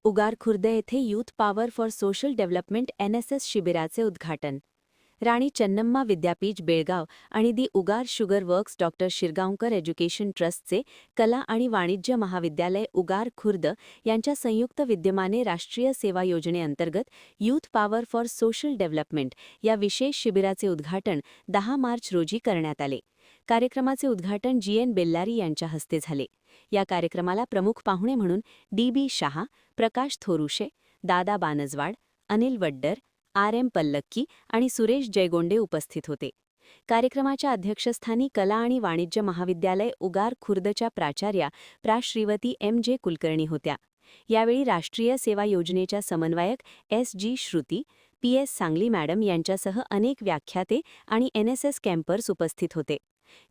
उगार खुर्द येथे youth power for social development NSS शिबिराचे उद्घाटन. राणी चन्नम्मा विद्यापीठ बेळगाव आणि the Ugar sugar works doctor Shirgaonkar education ट्रस्टचे कला आणि वाणिज्य महाविद्यालय उगार खुर्द यांच्या संयुक्त विद्यमाने राष्ट्रीय सेवा योजनेअंतर्गत youth power for social development या विशेष शिबिराचे उद्घाटन 10 मार्च रोजी करण्यात आले. कार्यक्रमाचे उद्घाटन GN बेल्लारी यांच्या हस्ते झाले. या कार्यक्रमाला प्रमुख पाहुणे म्हणून DB शाह, प्रकाश थोरुशे, दादा बानजवाड, अनिल वड्डर, RM पल्लक्की आणि सुरेश जयगोंडे उपस्थित होते. कार्यक्रमाच्या अध्यक्षस्थानी कला आणि वाणिज्य महाविद्यालय उगार खुर्दच्या प्राचार्या श्रीवती MJ कुलकर्णी होत्या. यावेळी राष्ट्रीय सेवा योजनेच्या समन्वयक SG Shruti, PS Sangli madam यांच्यासह अनेक व्याख्याते आणि NSS कॅम्पर्स उपस्थित होते.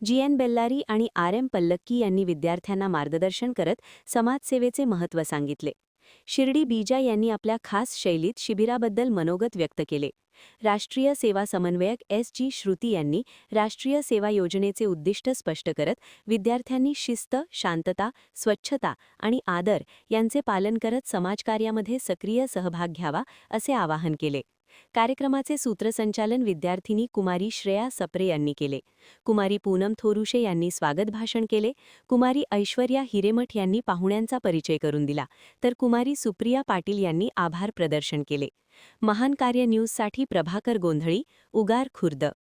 GN बेल्लारी आणि RM पल्लक्की यांनी विद्यार्थ्यांना मार्गदर्शन करत समाजसेवेचे महत्त्व सांगितले. शिर्डी बीजा यांनी आपल्या खास शैलीत शिबिराबद्दल मनोगत व्यक्त केले. राष्ट्रीय सेवा समन्वयक SG श्रुती यांनी राष्ट्रीय सेवा योजनेचे उद्दिष्ट स्पष्ट करत विद्यार्थ्यांनी शिस्त, शांतता, स्वच्छता आणि आदर यांचे पालन करत समाजकार्यामध्ये सक्रिय सहभाग घ्यावा असे आवाहन केले. कार्यक्रमाचे सूत्रसंचालन विद्यार्थिनी कुमारी श्रेया सप्रे यांनी केले. कुमारी पूनम थोरुशे यांनी स्वागत भाषण केले. कुमारी ऐश्वर्या हिरेमठ यांनी पाहुण्यांचा परिचय करून दिला, तर कुमारी सुप्रिया पाटील यांनी आभार प्रदर्शन केले. महान कार्य न्यूजसाठी प्रभाकर गोंधळी, उगार खुर्द.